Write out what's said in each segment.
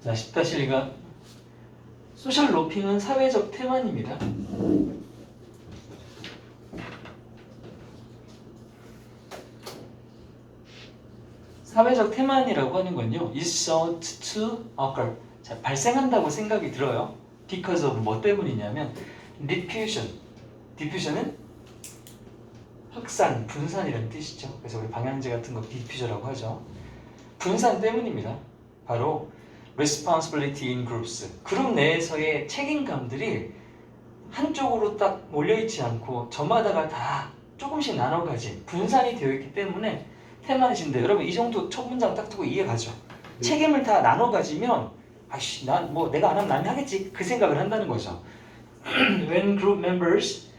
자, 10-1가 소셜 로핑은 사회적 태만입니다. 사회적 태만이라고 하는 건요, is thought to occur. 자, 발생한다고 생각이 들어요. because of 뭐 때문이냐면 diffusion. diffusion은 확산, 분산이라는 뜻이죠. 그래서 우리 방향제 같은 거 diffusion이라고 하죠. 분산 때문입니다. 바로 responsibility in groups. 그룹 내에서의 책임감들이 한쪽으로 딱 몰려있지 않고 저마다가 다 조금씩 나눠가지 분산이 되어 있기 때문에 태만이신데, 여러분 이 정도 첫 문장 딱 듣고 이해 가죠? 책임을 다 나눠 가지면 아씨 난 뭐 내가 안 하면 남이 하겠지 그 생각을 한다는 거죠. When group members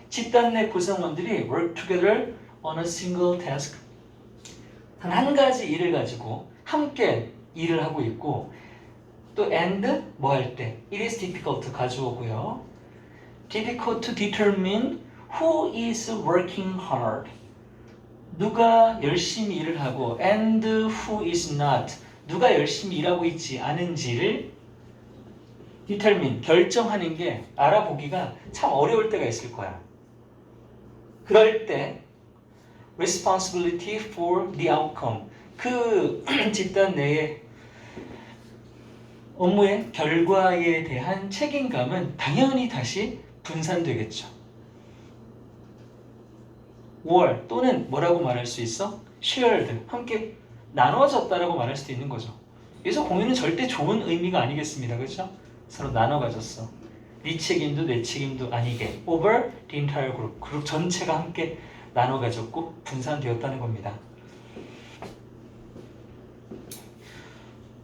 집단 내 구성원들이 work together on a single task, 단 한 가지 일을 가지고 함께 일을 하고 있고, 또 and 뭐 할 때 it is difficult 가져오고요. difficult to determine who is working hard. 누가 열심히 일을 하고 and who is not, 누가 열심히 일하고 있지 않은지를 determine, 결정하는 게 알아보기가 참 어려울 때가 있을 거야. 그럴 때 responsibility for the outcome, 그 집단 내의 업무의 결과에 대한 책임감은 당연히 다시 분산되겠죠. or 또는 뭐라고 말할 수 있어? shared, 함께 나눠졌다라고 말할 수도 있는 거죠. 그래서 공유는 절대 좋은 의미가 아니겠습니다. 그렇죠? 서로 나눠 가졌어. 네 책임도 내 책임도 아니게 over the entire group, 그룹 전체가 함께 나눠 가졌고 분산되었다는 겁니다.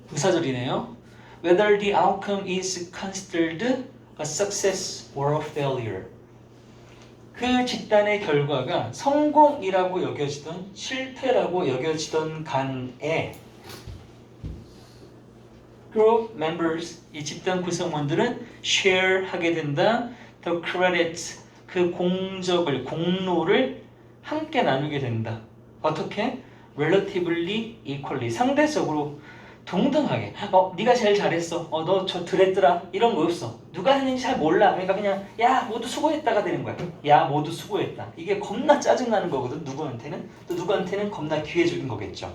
부사절이네요. Whether the outcome is considered a success or a failure. 그 집단의 결과가 성공이라고 여겨지던 실패라고 여겨지던 간에 group members, 이 집단 구성원들은 share 하게 된다. the credit, 그 공적을, 공로를 함께 나누게 된다. 어떻게? relatively equally, 상대적으로 동등하게. 네가 제일 잘했어. 너 저 드랬더라. 이런 거 없어. 누가 했는지 잘 몰라. 그러니까 그냥 야 모두 수고했다가 되는 거야. 야 모두 수고했다. 이게 겁나 짜증나는 거거든. 누구한테는. 또 누구한테는 겁나 기회적인 거겠죠.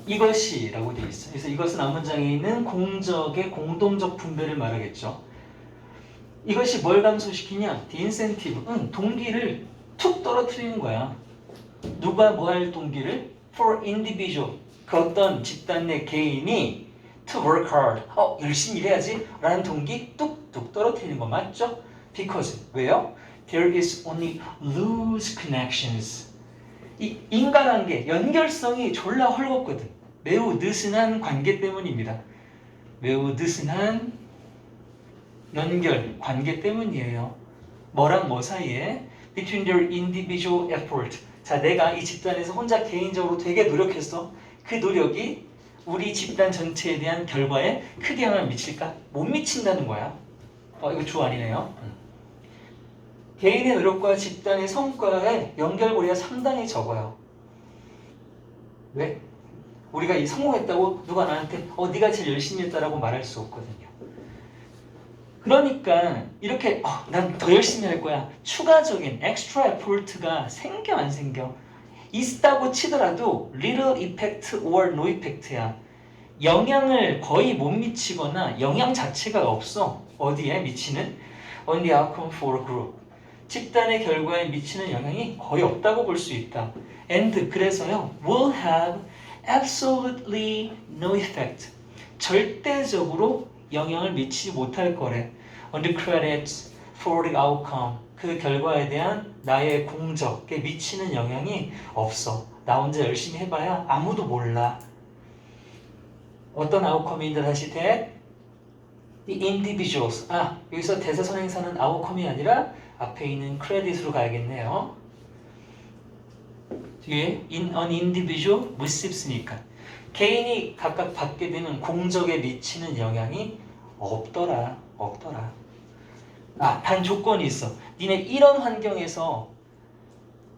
이것이라고 되어 있어. 그래서 이것은 앞문장에 있는 공적의 공동적 분배를 말하겠죠. 이것이 뭘 감소시키냐? The incentive, 동기를 툭 떨어뜨리는 거야. 누가 뭐 할 동기를? For individual, 그 어떤 집단 내 개인이 to work hard, 열심히 일해야지 라는 동기 뚝뚝 떨어뜨리는 거 맞죠? Because, 왜요? There is only loose connections. 이 인과관계, 연결성이 졸라 헐겁거든. 매우 느슨한 관계 때문입니다. 매우 느슨한 연결, 관계 때문이에요. 뭐랑 뭐 사이에? Between their individual effort. 자, 내가 이 집단에서 혼자 개인적으로 되게 노력했어. 그 노력이 우리 집단 전체에 대한 결과에 크게 영향을 미칠까? 못 미친다는 거야. 이거 주 아니네요. 개인의 노력과 집단의 성과의 연결고리가 상당히 적어요. 왜? 우리가 이 성공했다고 누가 나한테 네가 제일 열심히 했다라고 말할 수 없거든요. 그러니까 이렇게 난 더 열심히 할 거야. 추가적인 extra effort가 생겨 안 생겨? 있다고 치더라도 little effect or no effect야. 영향을 거의 못 미치거나 영향 자체가 없어. 어디에 미치는? On the outcome for a group. 집단의 결과에 미치는 영향이 거의 없다고 볼 수 있다. And 그래서요, will have absolutely no effect. 절대적으로 영향을 미치지 못할 거래. On the credits for the outcome. 그 결과에 대한 나의 공적에 미치는 영향이 없어. 나 혼자 열심히 해봐야 아무도 몰라. 어떤 아웃컴인들 다시 돼? The individuals. 여기서 대사선행사는 아웃컴이 아니라 앞에 있는 크레딧으로 가야겠네요. 뒤에 an individual receives,니까 개인이 각각 받게 되는 공적에 미치는 영향이 없더라. 단 조건이 있어. 니네 이런 환경에서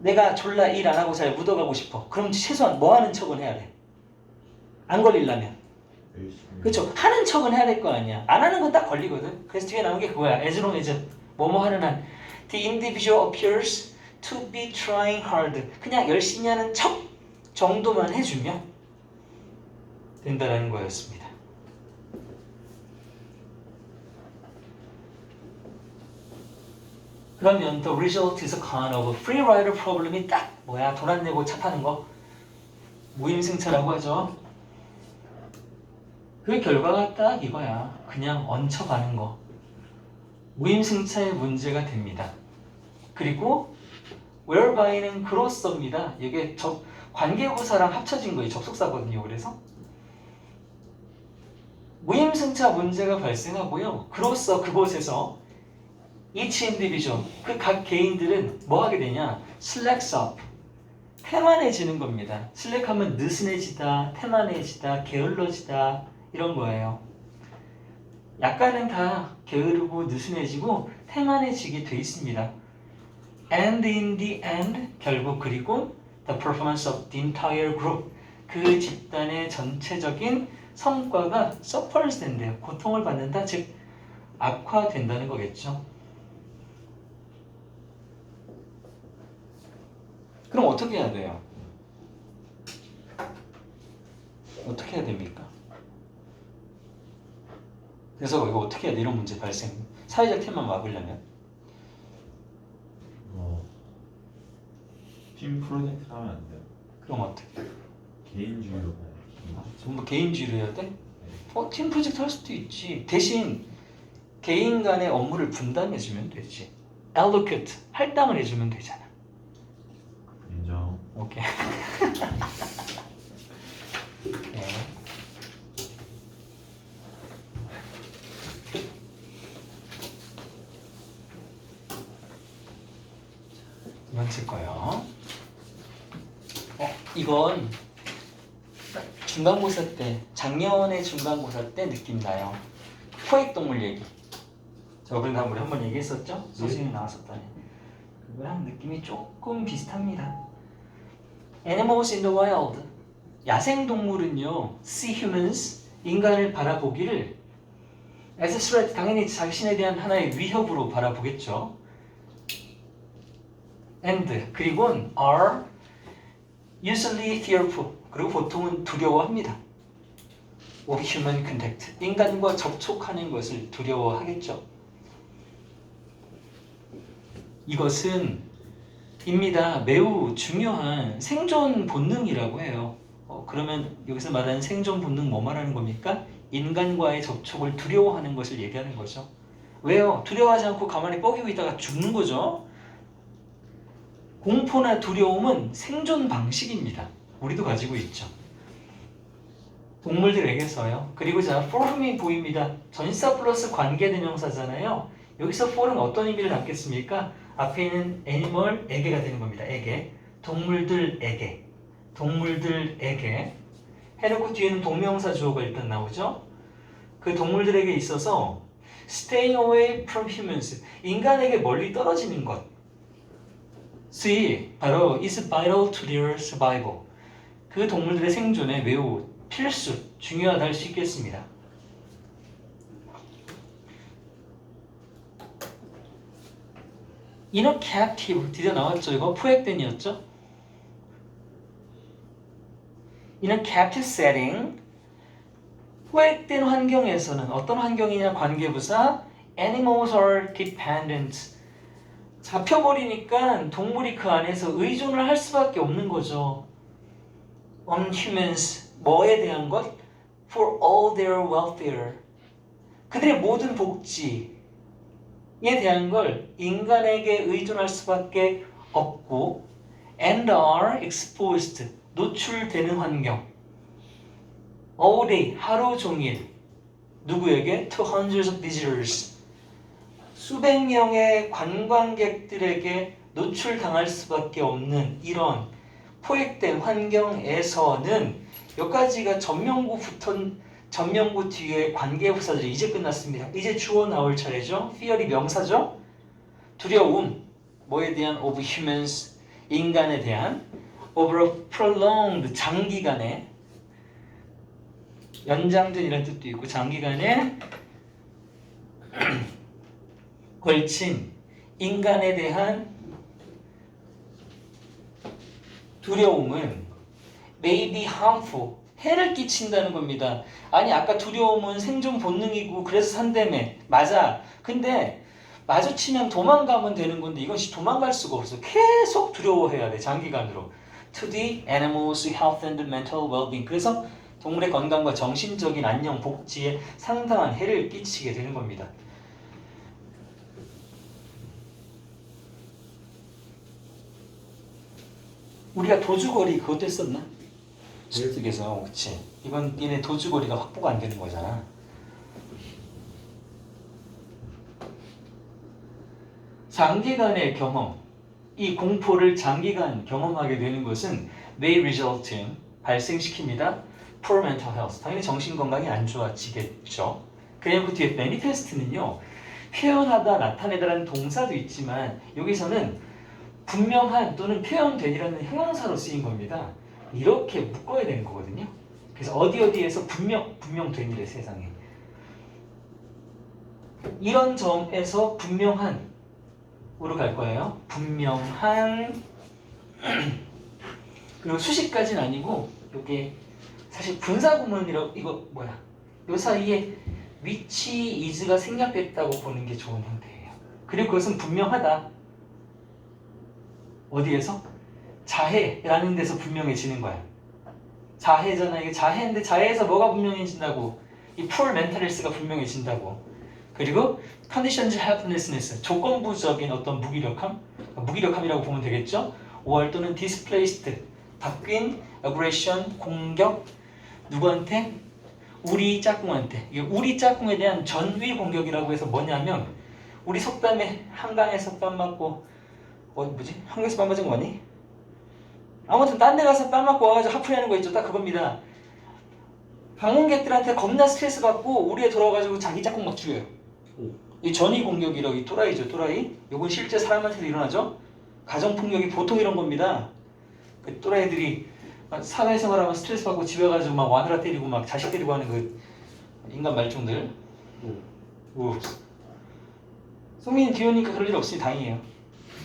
내가 졸라 일 안 하고 잘 묻어가고 싶어. 그럼 최소한 뭐 하는 척은 해야 돼? 안 걸리려면. 그렇죠. 하는 척은 해야 될 거 아니야. 안 하는 건 딱 걸리거든. 그래서 뒤에 나온 게 그거야. as long as 뭐뭐 하는 한 the individual appears to be trying hard. 그냥 열심히 하는 척 정도만 해주면 된다라는 거였습니다. 그러면 the result is a kind of free rider problem이 딱 뭐야? 돈 안 내고 차 타는 거 무임승차라고 하죠. 그 결과가 딱 이거야. 그냥 얹혀가는 거. 무임승차의 문제가 됩니다. 그리고 whereby는 그로서입니다. 이게 관계부사랑 합쳐진 거예요. 접속사거든요. 그래서 무임승차 문제가 발생하고요. 그로서 그곳에서 each individual, 그 각 개인들은 뭐 하게 되냐? slacks up, 태만해지는 겁니다. slack하면 느슨해지다, 태만해지다, 게을러지다 이런 거예요. 약간은 다 게으르고 느슨해지고 태만해지게 돼 있습니다. And in the end, 결국 그리고 the performance of the entire group, 그 집단의 전체적인 성과가 suffers 된대요. 고통을 받는다, 즉 악화된다는 거겠죠. 그럼 어떻게 해야 돼요? 어떻게 해야 됩니까? 그래서 이거 어떻게 해야 돼? 이런 문제 발생. 사회적 테만 막으려면 팀 프로젝트 하면 안 돼요. 그럼 어떻게? 개인주의로 가요. 전부 개인주의로 해야 돼? 팀 프로젝트 할 수도 있지. 대신 개인 간의 업무를 분담해주면 되지. allocate, 할당을 해주면 되잖아. 인정. 오케이. 네. 두 번째 거요. 이건 중간고사 때, 작년에 중간고사 때 느낌 나요. 포획동물 얘기. 저번에 우리 한번 얘기했었죠? 선생님이 나왔었다니. 그거랑 느낌이 조금 비슷합니다. Animals in the wild. 야생동물은요, see humans, 인간을 바라보기를 as a threat, 당연히 자신에 대한 하나의 위협으로 바라보겠죠. And, 그리고는 are usually fearful, 그리고 보통은 두려워합니다. of human contact, 인간과 접촉하는 것을 두려워하겠죠. 이것은 입니다. 매우 중요한 생존 본능이라고 해요. 그러면 여기서 말하는 생존 본능 뭐 말하는 겁니까? 인간과의 접촉을 두려워하는 것을 얘기하는 거죠. 왜요? 두려워하지 않고 가만히 뻐기고 있다가 죽는 거죠. 공포나 두려움은 생존 방식입니다. 우리도 가지고 있죠. 동물들에게서요. 그리고 자, form이 보입니다. 전치사 플러스 관계대명사잖아요. 여기서 for은 어떤 의미를 갖겠습니까? 앞에 있는 animal에게가 되는 겁니다. 에게. 동물들에게. 동물들에게. 해놓고 뒤에는 동명사 주어가 일단 나오죠. 그 동물들에게 있어서 stay away from humans. 인간에게 멀리 떨어지는 것. 이 바로 is vital to their survival. 그 동물들의 생존에 매우 필수, 중요하다 할 수 있겠습니다. in a captive, 드디어 나왔죠. 이거 포획된이었죠. in a captive setting, 포획된 환경에서는 어떤 환경이냐? 관계부사 animals are dependent. 잡혀버리니까 동물이 그 안에서 의존을 할 수밖에 없는 거죠. on humans, 뭐에 대한 것? for all their welfare. 그들의 모든 복지에 대한 걸 인간에게 의존할 수밖에 없고 and are exposed, 노출되는 환경. all day, 하루 종일. 누구에게? to hundreds of visitors. 수백 명의 관광객들에게 노출당할 수밖에 없는 이런 포획된 환경에서는 여기까지가 전명구 뒤에 관계부사들이 이제 끝났습니다. 이제 주어 나올 차례죠. fear이 명사죠. 두려움, 뭐에 대한 of humans, 인간에 대한 over a prolonged 장기간의 연장된 이런 뜻도 있고 장기간에 걸친 인간에 대한 두려움은 may be harmful 해를 끼친다는 겁니다. 아니 아까 두려움은 생존 본능이고 그래서 산다며 맞아. 근데 마주치면 도망가면 되는 건데 이것이 도망갈 수가 없어. 계속 두려워해야 돼 장기간으로. To the animal's health and mental well-being. 그래서 동물의 건강과 정신적인 안녕, 복지에 상당한 해를 끼치게 되는 겁니다. 우리가 도주거리 그것도 했었나? 습득에서 그치? 이건 니네 도주거리가 확보가 안 되는 거잖아. 장기간의 경험, 이 공포를 장기간 경험하게 되는 것은 may result in 발생시킵니다. poor mental health. 당연히 정신 건강이 안 좋아지겠죠. 그냥 그 뒤에 manifest는요. 표현하다, 나타내다라는 동사도 있지만 여기서는 분명한 또는 표현되리라는 형용사로 쓰인 겁니다. 이렇게 묶어야 되는 거거든요. 그래서 어디에서 분명되니래 세상에. 이런 점에서 분명한 으로 갈 거예요. 분명한 그리고 수식까지는 아니고 이게 사실 분사구문이라고 이거 뭐야? 요 사이에 which is가 생략됐다고 보는 게 좋은 형태예요. 그리고 그것은 분명하다. 어디에서? 자해라는 데서 분명해지는 거야. 자해잖아. 이게 자해인데 자해에서 뭐가 분명해진다고? 이 poor mental health가 분명해진다고. 그리고 conditions helplessness, 조건부적인 어떤 무기력함이라고 보면 되겠죠. or 또는 displaced, 바뀐 aggression, 공격, 누구한테? 우리 짝꿍한테. 이게 우리 짝꿍에 대한 전위 공격이라고 해서 뭐냐면 우리 속담에 한강에서 뺨 맞고 뭐지? 한강에서 뺨 맞은 거 뭐니? 아무튼 딴 데 가서 뺨 맞고 와가지고 하프리 하는 거 있죠. 딱 그겁니다. 방문객들한테 겁나 스트레스 받고 우리에 돌아와가지고 자기 짝꿍 막 죽여요. 이 전위 공격이라고 이 또라이죠, 또라이. 이건 실제 사람한테도 일어나죠. 가정폭력이 보통 이런 겁니다. 그 또라이들이 사회생활하면 스트레스 받고 집에 가지고 막 와느라 때리고 막 자식 때리고 하는 그 인간 말종들. 송민이 귀여우니까 그럴 일 없으니 다행이에요.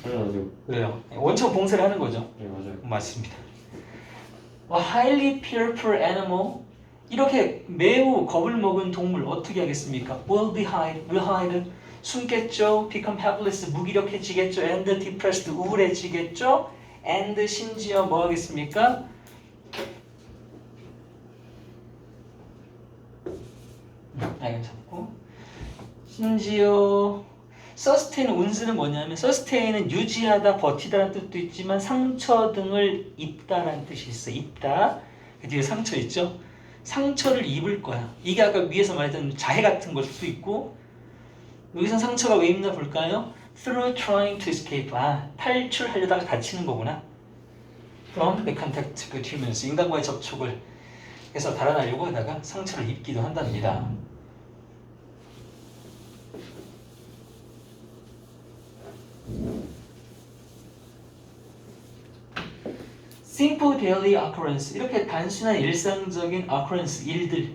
그래가지고 그래요. 원천 봉쇄를 하는 거죠. 네 맞아요. 맞습니다. A highly fearful animal. 이렇게 매우 겁을 먹은 동물 어떻게 하겠습니까? will hide, 숨겠죠. become helpless, 무기력해지겠죠. and depressed, 우울해지겠죠. and 심지어 뭐 하겠습니까? 괜찮고 심지어 sustain, 운수는 뭐냐면 sustain은 유지하다, 버티다라는 뜻도 있지만 상처 등을 입다라는 뜻이 있어. 입다. 그 뒤에 상처 있죠? 상처를 입을 거야. 이게 아까 위에서 말했던 자해 같은 걸 수도 있고 여기서 상처가 왜 입나 볼까요? Through trying to escape. 탈출하려다가 다치는 거구나. From the contact with humans. 인간과의 접촉을 해서 달아나려고 하다가 상처를 입기도 한답니다. Simple daily occurrence. 이렇게 단순한 일상적인 occurrence, 일들.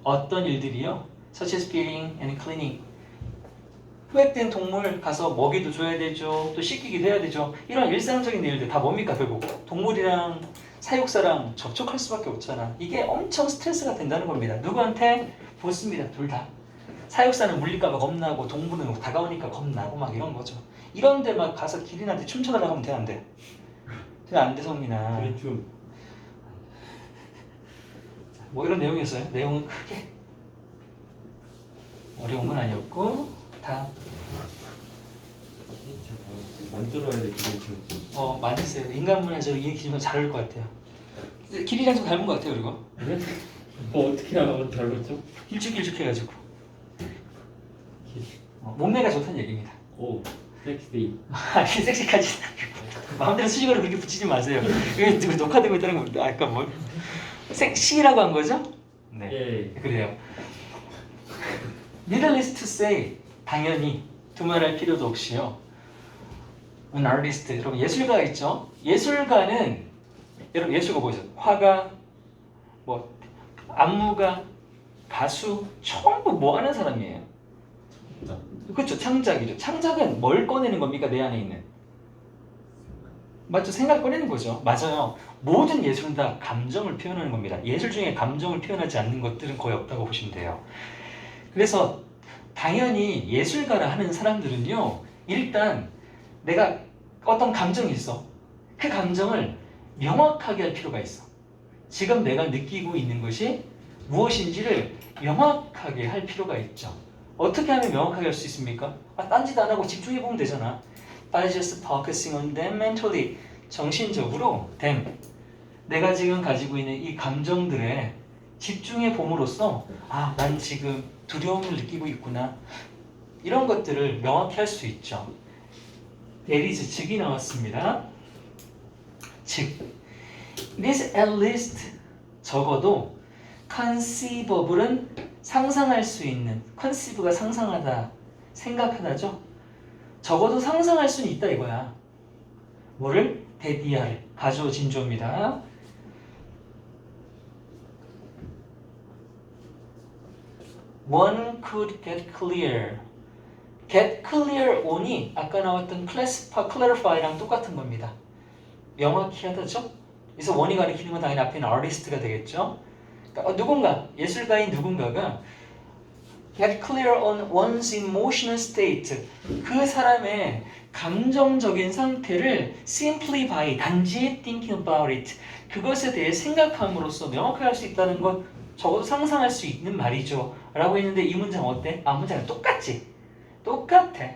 어떤 일들이요? Such as feeding and cleaning. 후획된 동물 가서 먹이도 줘야 되죠. 또 씻기기도 해야 되죠. 이런 일상적인 일들 다 뭡니까 결국? 동물이랑 사육사랑 접촉할 수밖에 없잖아. 이게 엄청 스트레스가 된다는 겁니다. 누구한테? 보스입니다. 둘 다. 사육사는 물릴까봐 겁나고 동물은 다가오니까 겁나고 막 이런 거죠. 이런 데 막 가서 기린한테 춤춰달라고 하면 돼, 안 돼? 안 돼, 성민아. 좀 뭐 이런 내용이었어요. 내용은 크게 어려운 건 아니었고 다 만들어야 될 기분. 많이 써요. 인간문화적 이 기준은 잘 어울릴 것 같아요. 길이랑 좀 닮은 것 같아요. 그리고 그래? 뭐 어떻게 하면 닮았죠? 길쭉길쭉해가지고 몸매가 좋다는 얘기입니다. 오 섹시. 아니 섹시까지 마음대로 수식어를 그렇게 붙이지 마세요. 이게 지금 녹화되고 있다는 거 아까 뭘 섹시라고 한 거죠? 네, 예. 그래요. Needless to say, 당연히 두말할 필요도 없이요. an artist. 여러분 예술가 있죠? 예술가는 여러분 예술가 보세요. 화가, 뭐 안무가, 가수 전부 뭐 하는 사람이에요? 그렇죠. 창작이죠. 창작은 뭘 꺼내는 겁니까? 내 안에 있는. 맞죠? 생각 꺼내는 거죠. 맞아요. 모든 예술은 다 감정을 표현하는 겁니다. 예술 중에 감정을 표현하지 않는 것들은 거의 없다고 보시면 돼요. 그래서 당연히 예술가라 하는 사람들은요. 일단 내가 어떤 감정이 있어. 그 감정을 명확하게 할 필요가 있어. 지금 내가 느끼고 있는 것이 무엇인지를 명확하게 할 필요가 있죠. 어떻게 하면 명확하게 할 수 있습니까? 딴짓 안 하고 집중해 보면 되잖아. By just focusing on them mentally. 정신적으로 them. 내가 지금 가지고 있는 이 감정들에 집중해 봄으로써 난 지금 두려움을 느끼고 있구나. 이런 것들을 명확히 할 수 있죠. That is 즉이 나왔습니다. 즉, it is at least 적어도 conceivable은 상상할 수 있는, conceive가 상상하다, 생각하다죠. 적어도 상상할 수는 있다 이거야. 뭐를? 대디아를 가주어 진조입니다. One could get clear. get clear on이 아까 나왔던 classify, clarify랑 똑같은 겁니다. 명확히 하다죠. 그래서 원이 가리키는 건 당연히 앞에 있는 artist가 되겠죠. 그러니까 누군가, 예술가인 누군가가 get clear on one's emotional state. 그 사람의 감정적인 상태를 simply by 단지 thinking about it. 그것에 대해 생각함으로써 명확하게 할 수 있다는 건 적어도 상상할 수 있는 말이죠. 라고 했는데 이 문장 어때? 문장은 똑같지? 똑같아.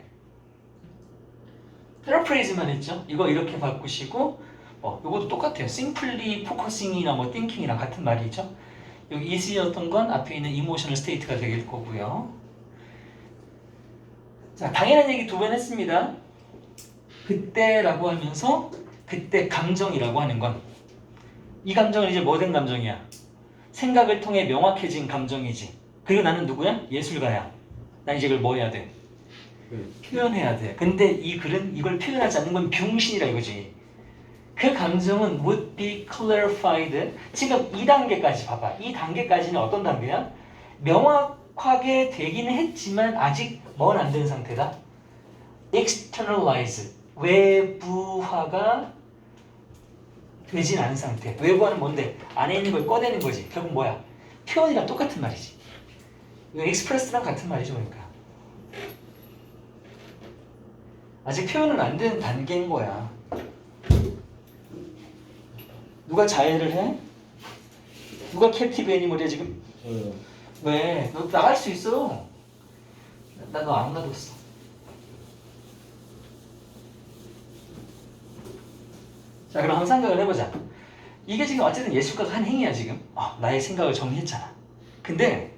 paraphras만 했죠? 이거 이렇게 바꾸시고 이것도 똑같아요. simply focusing이나 뭐 thinking이랑 같은 말이죠. 여기 is였던 건 앞에 있는 emotional state가 되길 거고요. 자, 당연한 얘기 두 번 했습니다. 그때라고 하면서 그때 감정이라고 하는 건 이 감정은 이제 뭐 된 감정이야? 생각을 통해 명확해진 감정이지. 그리고 나는 누구야? 예술가야. 난 이제 이걸 뭐 해야 돼? 표현해야 돼. 근데 이 글은 이걸 표현하지 않는 건 병신이라 이거지. 그 감정은 would be clarified. 지금 2단계까지 봐봐. 이 단계까지는 어떤 단계야? 명확하게 되기는 했지만 아직 뭔 안 된 상태다. externalize. 외부화가 되진 않은 상태. 외부화는 뭔데? 안에 있는 걸 꺼내는 거지. 결국 뭐야? 표현이랑 똑같은 말이지. 이거 express랑 같은 말이죠. 그러니까. 아직 표현은 안 된 단계인 거야. 누가 자해를 해? 누가 캡티브 애니멀이야 지금? 저요. 왜? 너 나갈 수 있어. 나 너 안 가뒀어. 자, 그럼 한번 생각을 해보자. 이게 지금 어쨌든 예술가가 한 행위야 지금. 나의 생각을 정리했잖아. 근데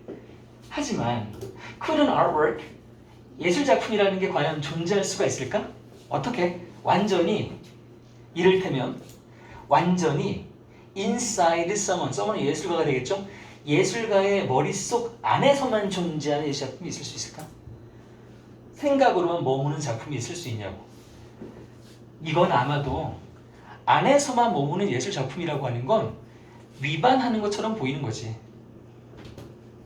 하지만 couldn't artwork, 예술작품이라는 게 과연 존재할 수가 있을까? 어떻게? 완전히 이를테면 완전히 inside someone은 예술가가 되겠죠? 예술가의 머릿속 안에서만 존재하는 예술작품이 있을 수 있을까? 생각으로만 머무는 작품이 있을 수 있냐고. 이건 아마도 안에서만 머무는 예술작품이라고 하는 건 위반하는 것처럼 보이는 거지.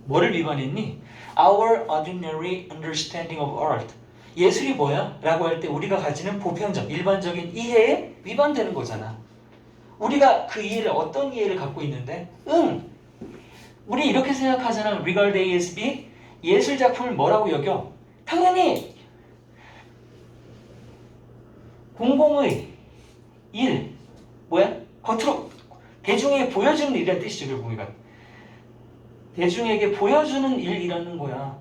뭐를 위반했니? Our ordinary understanding of art. 예술이 뭐야? 라고 할 때 우리가 가지는 보편적, 일반적인 이해에 위반되는 거잖아. 우리가 그 이해를 어떤 이해를 갖고 있는데? 우리 이렇게 생각하잖아. regard ASB. 예술작품을 뭐라고 여겨? 당연히 공공의 일. 뭐야? 겉으로 대중에게 보여주는 일이라는 뜻이죠. 결국 우리가. 대중에게 보여주는 일이라는 거야.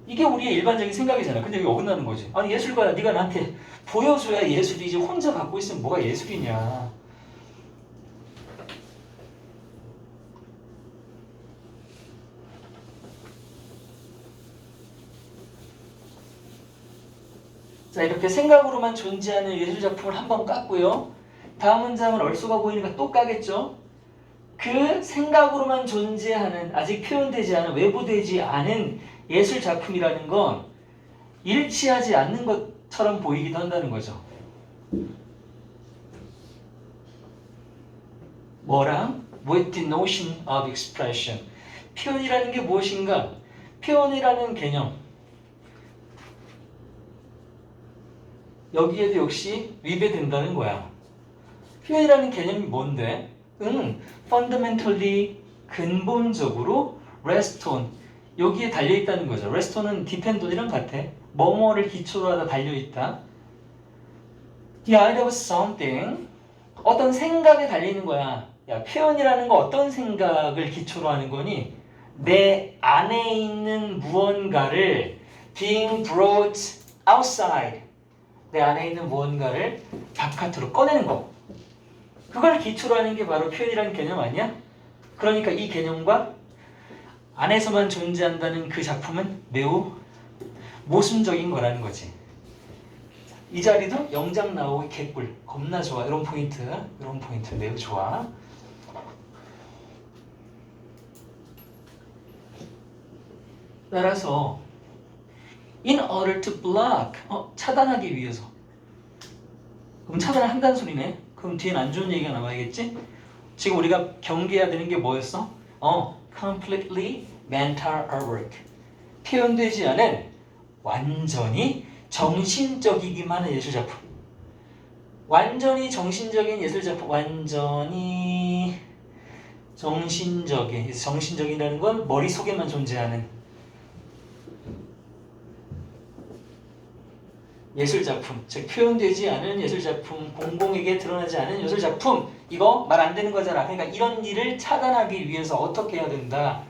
이게 우리의 일반적인 생각이잖아. 근데 이게 어긋나는 거지. 아니 예술가야. 네가 나한테 보여줘야 예술이지. 혼자 갖고 있으면 뭐가 예술이냐. 자, 이렇게 생각으로만 존재하는 예술작품을 한번 깠고요. 다음 문장은 얼쏘가 보이니까 또 까겠죠. 그 생각으로만 존재하는, 아직 표현되지 않은, 외부되지 않은 예술작품이라는 건 일치하지 않는 것처럼 보이기도 한다는 거죠. 뭐랑? With the notion of expression. 표현이라는 게 무엇인가? 표현이라는 개념. 여기에도 역시 위배된다는 거야. 표현이라는 개념이 뭔데? fundamentally, 근본적으로 rest on. 여기에 달려있다는 거죠. rest on은 depend on이랑 같아. 뭐뭐를 기초로 하다 달려있다. The idea of something. 어떤 생각에 달리는 거야. 야, 표현이라는 거 어떤 생각을 기초로 하는 거니? 내 안에 있는 무언가를 being brought outside. 내 안에 있는 무언가를 바깥으로 꺼내는 거. 그걸 기초로 하는 게 바로 표현이라는 개념 아니야? 그러니까 이 개념과 안에서만 존재한다는 그 작품은 매우 모순적인 거라는 거지. 이 자리도 영장 나오기 개꿀. 겁나 좋아. 이런 포인트 매우 좋아. 따라서 in order to block, 차단하기 위해서. 그럼 차단을 한다는 소리네. 그럼 뒤엔 안 좋은 얘기가 나와야겠지? 지금 우리가 경계해야 되는 게 뭐였어? completely mental work. 표현되지 않은 완전히 정신적이기만 한 예술작품. 완전히 정신적인 예술작품. 완전히 정신적인. 정신적이라는 건 머릿속에만 존재하는 예술작품, 즉 표현되지 않은 예술작품, 공공에게 드러나지 않은 예술작품. 이거 말 안 되는 거잖아. 그러니까 이런 일을 차단하기 위해서 어떻게 해야 된다?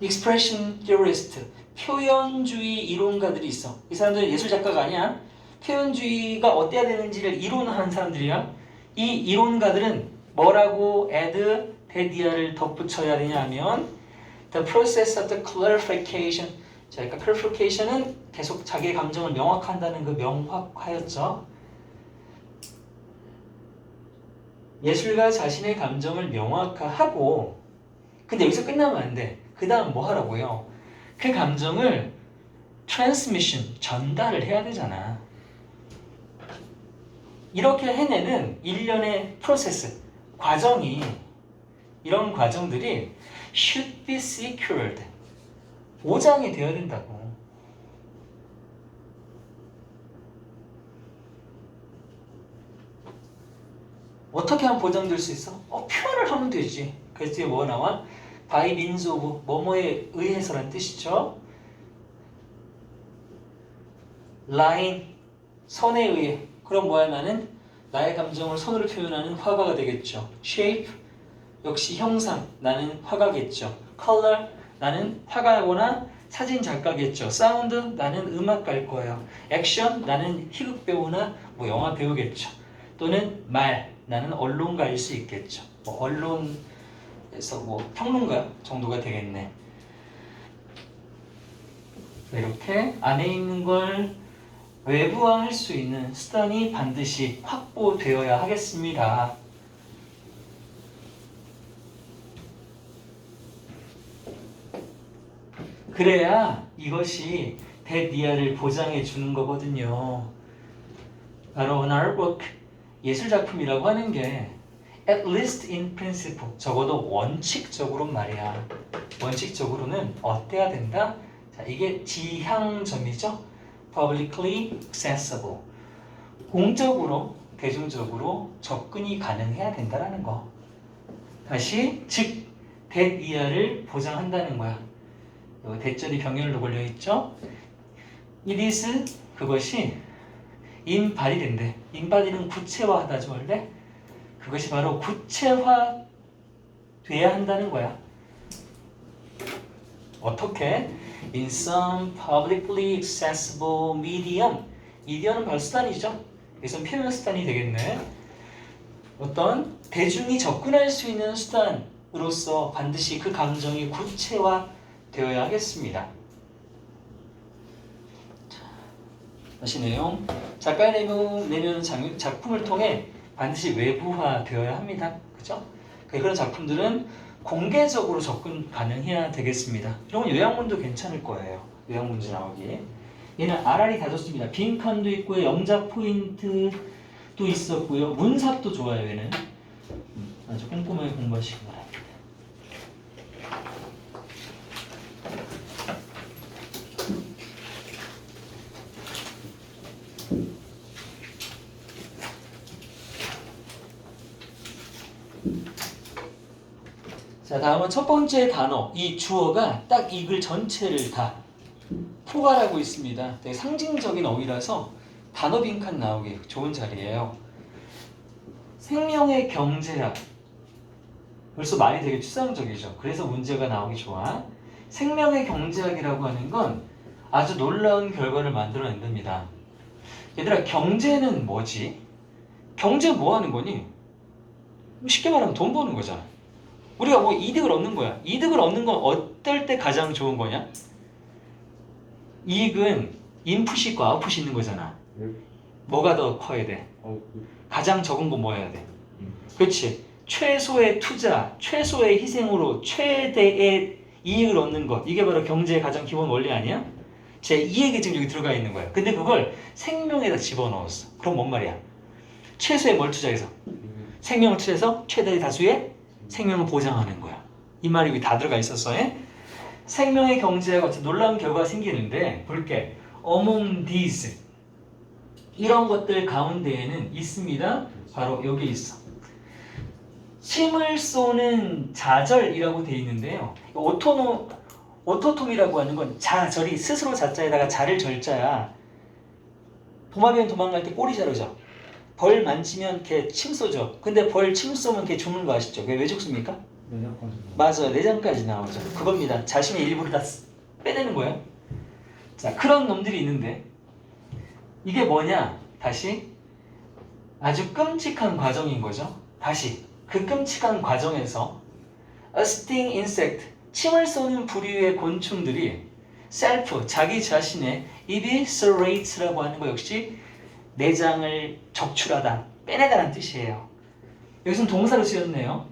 Expression theorist, 표현주의 이론가들이 있어. 이 사람들은 예술작가가 아니야. 표현주의가 어때야 되는지를 이론하는 사람들이야. 이 이론가들은 뭐라고 add, 대디아를 덧붙여야 되냐면 The process of the clarification. 자, 그러니까 clarification은 계속 자기의 감정을 명확한다는 그 명확하였죠. 예술가 자신의 감정을 명확하고, 근데 여기서 끝나면 안 돼. 그 다음 뭐 하라고요? 그 감정을 transmission, 전달을 해야 되잖아. 이렇게 해내는 일련의 프로세스, 과정이, 이런 과정들이 should be secured. 보장이 되어야 된다고. 어떻게 하면 보장될 수 있어? 표현을 하면 되지. 그래서 뒤에 뭐 나와? by means of, 뭐뭐에 의해서란 뜻이죠. line, 선에 의해. 그럼 뭐야? 나는 나의 감정을 선으로 표현하는 화가가 되겠죠. shape, 역시 형상, 나는 화가겠죠. color, 나는 화가거나 사진 작가겠죠. sound, 나는 음악가일 거예요. action, 나는 희극 배우나 뭐 영화 배우겠죠. 또는 말, 나는 언론가일 수 있겠죠. 뭐 언론에서 뭐 평론가 정도가 되겠네. 이렇게 안에 있는 걸 외부화할 수 있는 수단이 반드시 확보되어야 하겠습니다. 그래야 이것이 대디아를 보장해 주는 거거든요. 바로 an artwork, 예술작품이라고 하는 게 at least in principle, 적어도 원칙적으로 말이야. 원칙적으로는 어때야 된다? 자, 이게 지향점이죠. publicly accessible, 공적으로, 대중적으로 접근이 가능해야 된다는 거. 다시, 즉 대디아를 보장한다는 거야. 대절이 병렬로 걸려있죠. It is, 그것이 인발이된대. 인발이는 구체화하다죠 원래. 그것이 바로 구체화돼야 한다는 거야. 어떻게? In some publicly accessible medium. 미디어는 바로 수단이죠. 여기서 표현 수단이 되겠네. 어떤 대중이 접근할 수 있는 수단으로서 반드시 그 감정이 구체화되어야 하겠습니다. 다시 내용. 작가의 내면 작품을 통해 반드시 외부화되어야 합니다. 그죠? 그런 작품들은 공개적으로 접근 가능해야 되겠습니다. 이런 요약문도 괜찮을 거예요. 요약문제 나오기. 얘는 RR이 다 좋습니다. 빈칸도 있고요. 영작 포인트도 있었고요. 문삽도 좋아요. 얘는 아주 꼼꼼하게 공부하시기 바랍니다. 자, 다음은 첫 번째 단어. 이 주어가 딱 이 글 전체를 다 포괄하고 있습니다. 되게 상징적인 어휘라서 단어 빈칸 나오기 좋은 자리예요. 생명의 경제학. 벌써 말이 되게 추상적이죠. 그래서 문제가 나오기 좋아. 생명의 경제학이라고 하는 건 아주 놀라운 결과를 만들어낸답니다. 얘들아, 경제는 뭐지? 경제 뭐 하는 거니? 쉽게 말하면 돈 버는 거잖아. 우리가 뭐 이득을 얻는 거야. 이득을 얻는 건 어떨 때 가장 좋은 거냐? 이익은 인풋이 있고 아웃풋이 있는 거잖아. 뭐가 더 커야 돼? 가장 적은 거 뭐 해야 돼? 그렇지. 최소의 투자, 최소의 희생으로 최대의 이익을 얻는 것. 이게 바로 경제의 가장 기본 원리 아니야? 제 이익이 지금 여기 들어가 있는 거야. 근데 그걸 생명에다 집어넣었어. 그럼 뭔 말이야? 최소의 뭘 투자해서? 생명을 투자해서 최대의 다수의 생명을 보장하는 거야. 이 말이 여기 다 들어가 있었어. 생명의 경제학 같은 놀라운 결과가 생기는데 볼게. Among these 이런 것들 가운데에는 있습니다. 바로 여기 있어. 침을 쏘는 자절이라고 돼 있는데요. 오토톰이라고 하는 건 자절이 스스로 자자에다가 자를 절자야. 도마뱀 도망갈 때 꼬리 자르죠. 벌 만지면 걔 침 쏘죠. 근데 벌 침 쏘면 걔 죽는 거 아시죠? 그게 왜 죽습니까? 맞아요. 내장까지 나오죠. 그겁니다. 자신의 일부를 다 빼내는 거예요. 자, 그런 놈들이 있는데 이게 뭐냐? 다시 아주 끔찍한 과정인 거죠. 다시 그 끔찍한 과정에서 A sting insect, 침을 쏘는 부류의 곤충들이 self, 자기 자신의 eviscerates라고 하는 거 역시 내장을 적출하다, 빼내다라는 뜻이에요. 여기서는 동사로 쓰였네요.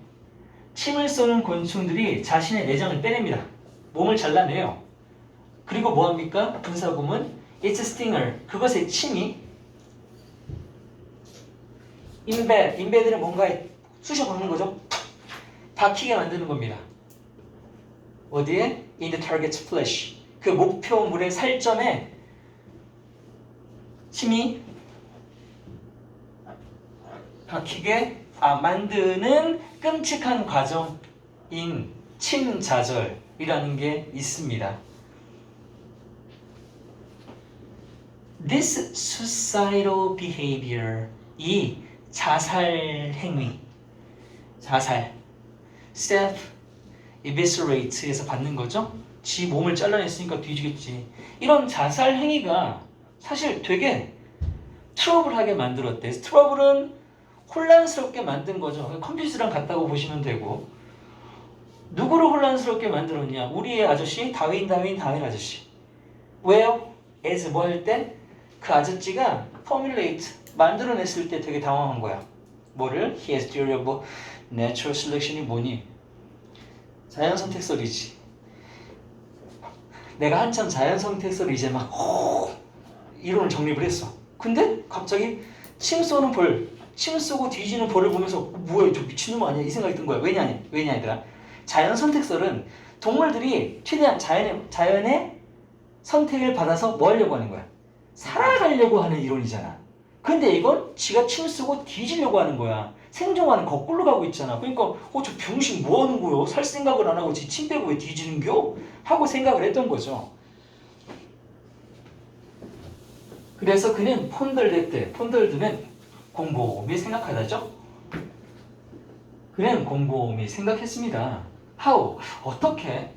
침을 쏘는 곤충들이 자신의 내장을 빼냅니다. 몸을 잘라내요. 그리고 뭐합니까? 분사구문 It's a stinger. 그것의 침이 embed는 뭔가에 쑤셔 박는 거죠. 박히게 만드는 겁니다. 어디에? In the target's flesh. 그 목표물의 살점에 침이 박히게 만드는 끔찍한 과정인 침자절이라는 게 있습니다. This suicidal behavior, 이 자살 행위, 자살, self-eviscerate에서 받는 거죠. 지 몸을 잘라냈으니까 뒤지겠지. 이런 자살 행위가 사실 되게 트러블하게 만들었대. 트러블은 혼란스럽게 만든 거죠. 컴퓨터랑 같다고 보시면 되고. 누구를 혼란스럽게 만들었냐? 우리의 아저씨, 다윈 아저씨. 왜요? as 뭐 할 때? 그 아저씨가 formulate, 만들어냈을 때 되게 당황한 거야. 뭐를? He has theory of natural selection이 뭐니? 자연선택설이지. 내가 한참 자연선택설을 이제 막 이론을 정립을 했어. 근데 갑자기 침 쏘는 벌, 침 쏘고 뒤지는 벌을 보면서 뭐야 저 미친놈 아니야? 이 생각이 든 거야. 왜냐 얘들아? 자연선택설은 동물들이 최대한 자연의 선택을 받아서 뭐 하려고 하는 거야? 살아가려고 하는 이론이잖아. 근데 이건 지가 침 쓰고 뒤지려고 하는 거야. 생존과는 거꾸로 가고 있잖아. 그러니까 저 병신 뭐 하는 거요? 살 생각을 안 하고 지 침 빼고 왜 뒤지는겨? 하고 생각을 했던 거죠. 그래서 그는 폰덜드는 곰곰이 생각하다죠. 그는 곰곰이 생각했습니다. How? 어떻게?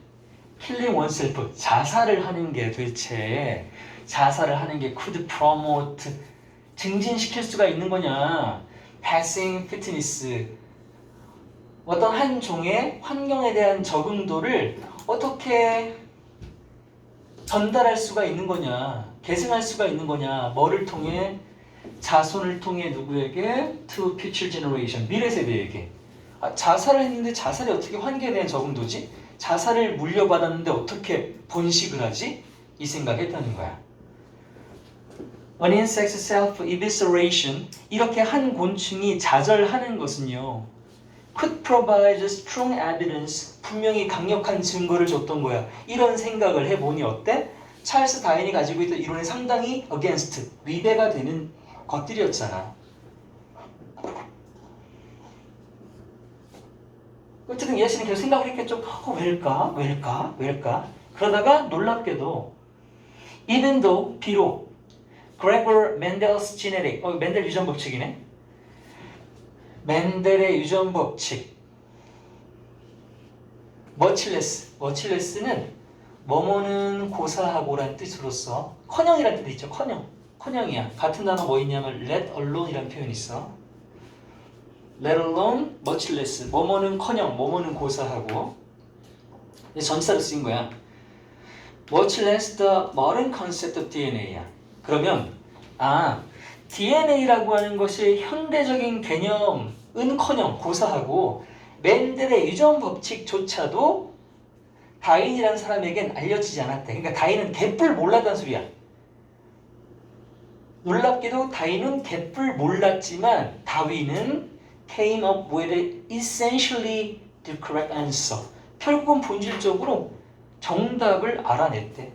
Killing oneself, 자살을 하는 게 도대체 자살을 하는 게 could promote, 증진시킬 수가 있는 거냐? Passing fitness, 어떤 한 종의 환경에 대한 적응도를 어떻게 전달할 수가 있는 거냐? 계승할 수가 있는 거냐? 뭐를 통해? 자손을 통해 누구에게? To future generation, 미래 세대에게. 자살을 했는데 자살이 어떻게 환경에 대한 적응도지? 자살을 물려받았는데 어떻게 번식을 하지? 이 생각했다는 거야. An insect's self-evisceration, 이렇게 한 곤충이 자절하는 것은요, could provide strong evidence, 분명히 강력한 증거를 줬던 거야. 이런 생각을 해보니 어때? 찰스 다윈이 가지고 있던 이론에 상당히 against, 위배가 되는 것들이었잖아. 어쨌든 예시는 계속 생각을 했겠죠. 왜일까? 그러다가 놀랍게도 even though, 비록 Gregor Mendel's genetic, 멘델 유전 법칙이네. 멘델의 유전 법칙. 머칠레스는 뭐뭐는 고사하고란 뜻으로서 커녕이란 뜻이 있죠. 커녕이야. 같은 단어 뭐 있냐면 let alone이란 표현이 있어. let alone, much less. 뭐뭐는 커녕, 뭐뭐는 고사하고. 전치사로 쓰인 거야. much less the modern concept of DNA야. 그러면 DNA라고 하는 것이 현대적인 개념은커녕 고사하고 멘델의 유전 법칙조차도 다윈이라는 사람에겐 알려지지 않았대. 그러니까 다윈은 개뿔 몰랐다는 소리야. 놀랍게도 다윈은 개뿔 몰랐지만 다윈은 came up with essentially the correct answer. 결국은 본질적으로 정답을 알아냈대.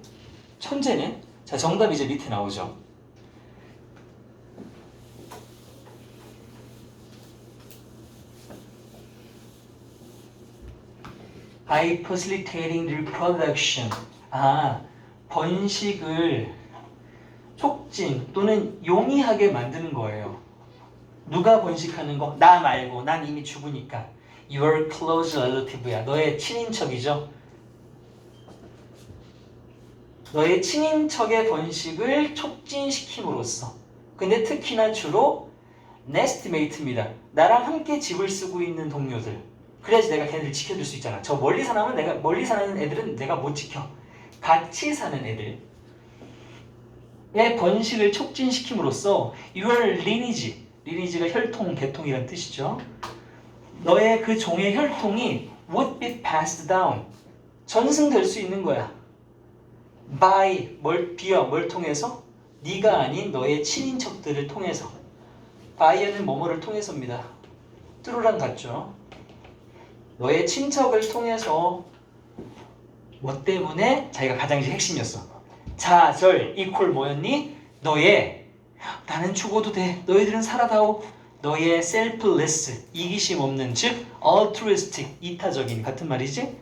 천재네. 자, 정답이 이제 밑에 나오죠. by facilitating reproduction. 번식을 촉진 또는 용이하게 만드는 거예요. 누가 번식하는 거? 나 말고. 난 이미 죽으니까. Your close relative야. 너의 친인척이죠. 너의 친인척의 번식을 촉진시킴으로써. 근데 특히나 주로 nestmate입니다. 나랑 함께 집을 쓰고 있는 동료들. 그래야지 내가 걔네들 지켜줄 수 있잖아. 저 멀리 사는 애들은 내가 못 지켜. 같이 사는 애들의 번식을 촉진시킴으로써 your lineage가 혈통, 계통이란 뜻이죠. 너의 그 종의 혈통이 would be passed down. 전승될 수 있는 거야. by, 뭘 통해서? 네가 아닌 너의 친인척들을 통해서. by는 뭐뭐를 통해서입니다. 뚜루랑 같죠. 너의 친척을 통해서 뭐 때문에? 자기가 가장 이제 핵심이었어. 자절 이퀄 뭐였니? 나는 죽어도 돼. 너희들은 살아다오. 너의 selfless, 이기심 없는, 즉 altruistic, 이타적인 같은 말이지?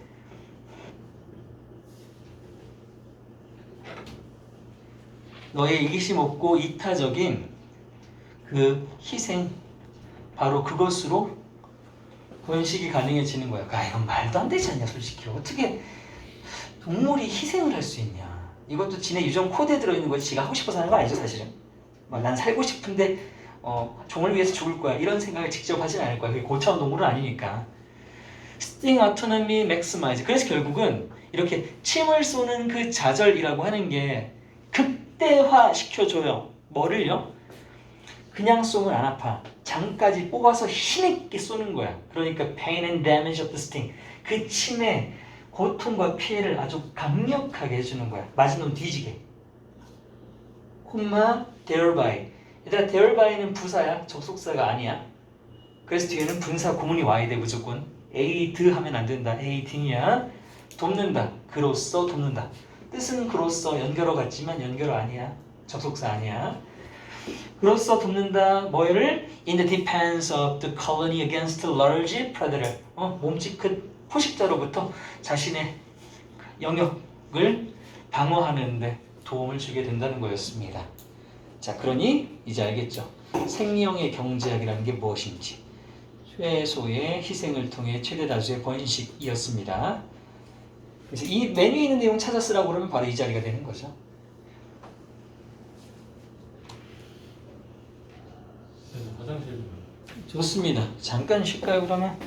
너의 이기심 없고 이타적인 그 희생, 바로 그것으로 번식이 가능해지는 거야. 이건 말도 안 되지 않냐, 솔직히. 어떻게 동물이 희생을 할 수 있냐. 이것도 지네 유전 코드에 들어있는 거지. 지가 하고 싶어서 하는 거 아니죠, 사실은. 난 살고 싶은데 종을 위해서 죽을 거야. 이런 생각을 직접 하진 않을 거야. 그게 고차원 동물은 아니니까. 스팅 autonomy maximize. 그래서 결국은 이렇게 침을 쏘는 그 좌절이라고 하는 게 극대화 시켜줘요. 뭐를요? 그냥 쏘면 안 아파. 장까지 뽑아서 힘있게 쏘는 거야. 그러니까 pain and damage of the sting. 그 침의 고통과 피해를 아주 강력하게 해주는 거야. 맞은 놈 뒤지게. thereby. 얘들아, therby는 부사야. 접속사가 아니야. 그래서 뒤에는 분사 구문이 와야 돼, 무조건. aid 하면 안 된다. aid이야. 돕는다. 그로써 돕는다. 뜻은 그로써 연결어 같지만 연결어 아니야. 접속사 아니야. 그로써 돕는다. 뭐를? In the defense of the colony against large predator. 몸집 큰 포식자로부터 자신의 영역을 방어하는 데 도움을 주게 된다는 거였습니다. 자, 그러니 이제 알겠죠? 생명의 경제학이라는 게 무엇인지. 최소의 희생을 통해 최대 다수의 번식이었습니다. 그래서 이 메뉴에 있는 내용 찾아 쓰라고 그러면 바로 이 자리가 되는 거죠. 화장실. 좋습니다. 잠깐 쉴까요, 그러면?